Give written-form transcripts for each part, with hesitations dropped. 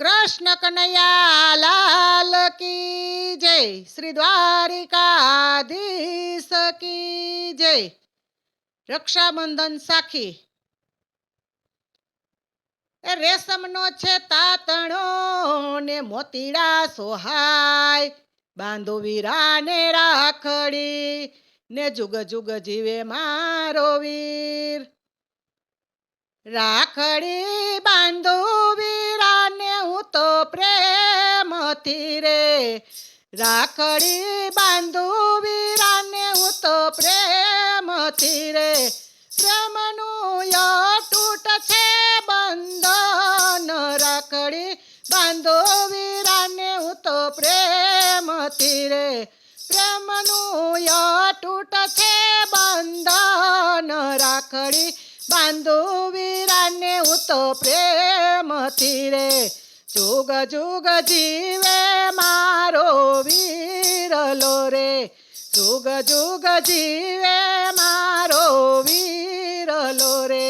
कृष्ण कन्हैया लाल की जय। श्री द्वारिकाधीश की जय। रक्षाबंधन साखी रेशमनो छे तातणो ने मोतीड़ा सोहाय बांधो वीरा ने राखड़ी ने जुग जुग जीवे मारो वीर। राखड़ी बांधो वीरा ने हूँ तो प्रेम थी रे। राखड़ी बांधो वीरा ने हूँ तो प्रेम थी रे। प्रेमनु अटूट छे बंधन राखड़ी बांधो वीरा ने हूँ तो प्रेम थी रे। प्रेमनु अटूट छे बंधन राखड़ी बांधो वीरा ने हूँ तो प्रेम थी रे। जुग जुग जीवे मारो वीर लो रे। जुग जुग जीवे मारो वीर लो रे।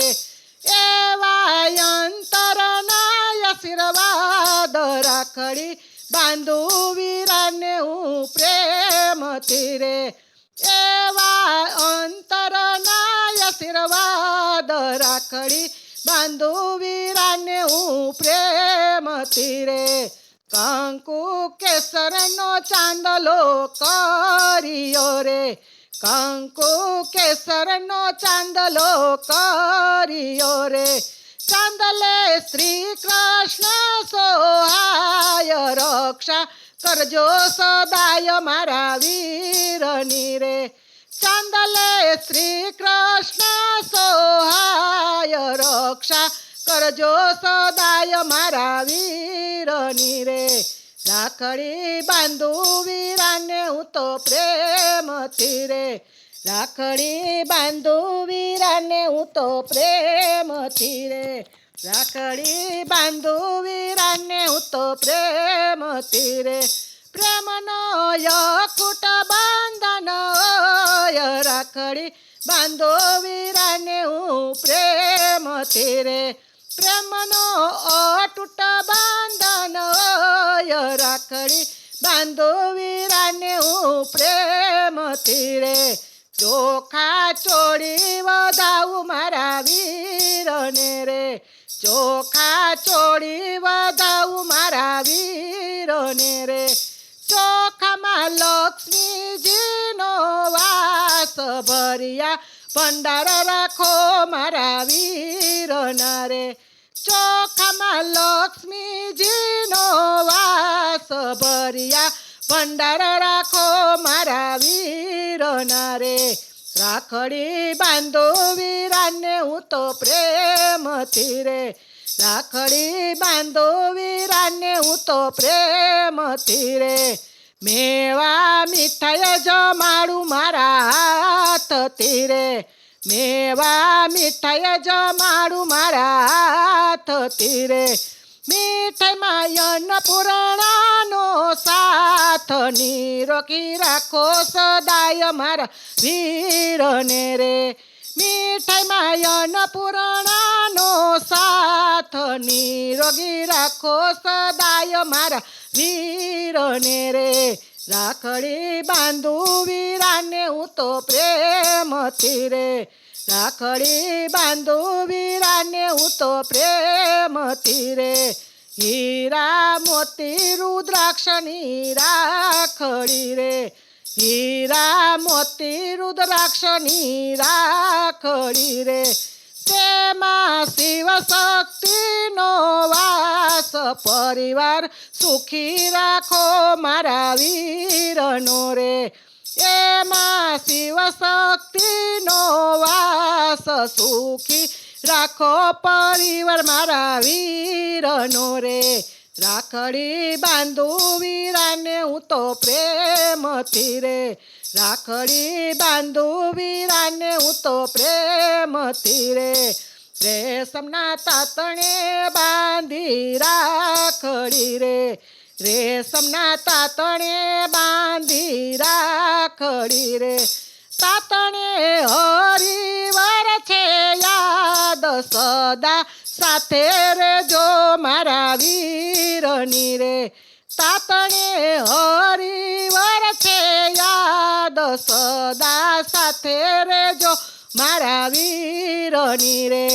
एवा अंतरना आशीर्वाद राखड़ी बांधो वीरा ने हूँ प्रेम थी रे। एवा अंतरना आशीर्वाद राखड़ी बांधो वीरा ने हूँ प्रेम थी रे। कंकु केसर नो चांदलो करियो रे। कंकु केसर नो चांदलो करियो रे। चांदले श्री कृष्ण सोहाय रक्षा करजो सदाय मारा वीरनी रे। चांदले श्री कृष्ण सोहाय रक्षा करजो सदाय मारा वीरनी रे। राखड़ी बांधो वीरा ने हूँ तो प्रेम थी रे। राखड़ी बांधो वीरा ने हूँ तो प्रेम थी रे। राखड़ी बांधो वीरा ने हूँ तो प्रेम थी रे। प्रेम नो अकूट बंधन राखड़ी बांधो वीरा ने हूँ प्रेम थी रे। प्रेम नो अटूट बंधन राखड़ी बांधो वीरा ने हूँ प्रेम थी रे। चोखा चोड़ी वधाऊ मारा वीर ने रे। चोखा चोड़ी वधाऊ मारा वीर ने रे। चोखा में लक्ष्मी जी नो वास भरिया भंडार राखो मारा वीर ना रे। चोखा में लक्ष्मी जी नो वास भरिया भंडार राखो मारा वीर ना रे। राखड़ी बांधो वीरा ने हूँ तो प्रेम थी रे। राखड़ी बांधो वीरा ने हूँ तो प्रेम थी रे। मेवा मिठाई जमाड़ू मारा हाथ थी रे। मेवा मिठाई जमाड़ू मारा हाथ थी रे। मीठाई में अन्नपूर्णा नो साथ निरोगी राखो सदाय मारा वीर ने रे। मीठाई में अन्नपूर्णा नो साथ निरोगी राखो सदाय मारा वीर ने रे। राखड़ी बांधो वीरा ने हूँ तो प्रेम थी रे। राखड़ी बांधो वीरा ने हूँ तो प्रेम थी रे। हीरा मोती रुद्राक्षनी राखड़ी रे। हीरा मोती रुद्राक्षनी राखड़ी रे। तेमा शिव शक्ति नो वास परिवार सुखी राखो मारा वीर नो रे। एमा शिव शक्ति नो वास सुखी राखो परिवार मारा वीर नो रे। राखड़ी बांधो वीरा ने हूँ तो प्रेम थी रे। राखड़ी बांधो वीरा ने हूँ तो प्रेम थी रे। रेशमना तातणे बांधी राखड़ी रे। रेशमना तातणे बांधी राखड़ी रे। तातणे हरिवर छे याद सदा साथे रे जो मारा वीर વીરની રે તાતણે હરિવર છે યાદ સદા સાથે રેજો મારા વીરની રે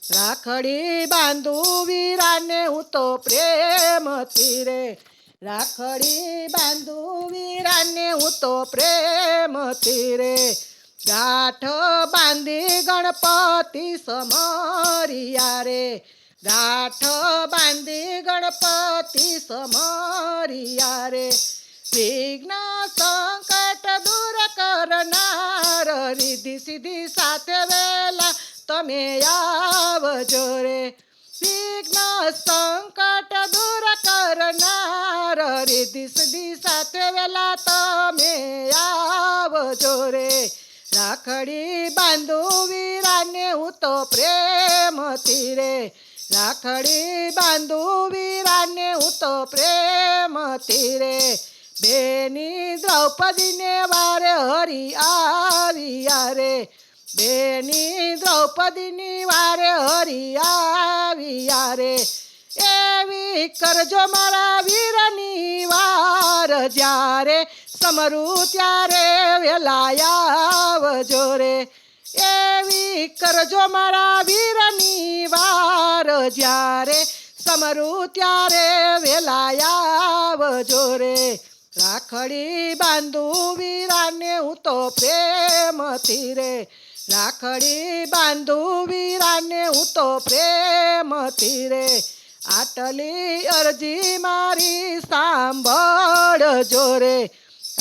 રાખડી બાંધું વીરાને હું તો પ્રેમથી રે રાખડી બાંધું વીરાને હું તો પ્રેમથી રે ગાંઠ બાંધી ગણપતિ સમરિયા રે ગાંઠ બાંધી ગણપતિ સમરિયા રે વિઘ્ન સંકટ દૂર કરનાર રિદ્ધિ સિદ્ધિ સાથે વેલા તમે આવજો રે વિઘ્ન સંકટ દૂર કરનાર રિદ્ધિ સિદ્ધિ સાથે વેલા તમે આવજો રે રાખડી બાંધું વીરાને હું તો પ્રેમથી રે રાખડી બાંધું વીરાને હું તો પ્રેમથી રે બેની દ્રૌપદીને વારે હરી આવ્યા રે બેની દ્રૌપદીની વારે હરી આવ્યા રે એવી કરજો મારા વીરની વાર જ્યારે સમરું ત્યારે વેલા આવજો રે એવી કરજો મારા વીરની વાર જ્યારે સમરું ત્યારે વેલા આવજો રે રાખડી બાંધું વીરાને હું તો પ્રેમથી રે રાખડી બાંધું વીરાને હું તો પ્રેમથી રે આટલી અરજી મારી સાંભળજો રે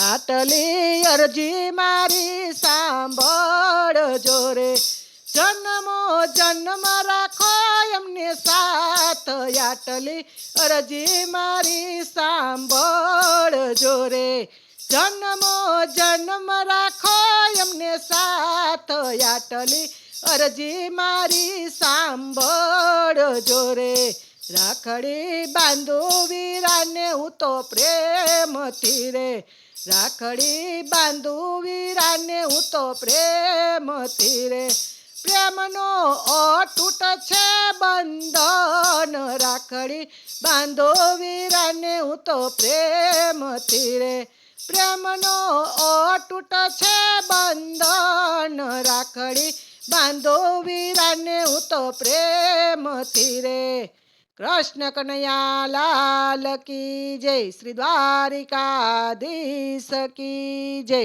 આટલી અરજી મારી સાંભળજો રે જન્મો જન્મ રાખો એમને સાથ આટલી અરજી મારી સાંભળજો રે જન્મો જન્મ રાખો એમને સાથ આટલી અરજી મારી સાંભળજો રે રાખડી બાંધું વીરાને હું તો પ્રેમથી રે રાખડી બાંધું વીરાને હું તો પ્રેમથી રે પ્રેમનો અતૂટ છે બંધન રાખડી બાંધો વીરાને હું તો પ્રેમથી રે પ્રેમનો અતૂટ છે બંધન રાખડી બાંધો વીરાને હું તો પ્રેમથી રે કૃષ્ણ કનૈયા લાલ કી જય શ્રી દ્વારિકાધીશ કી જય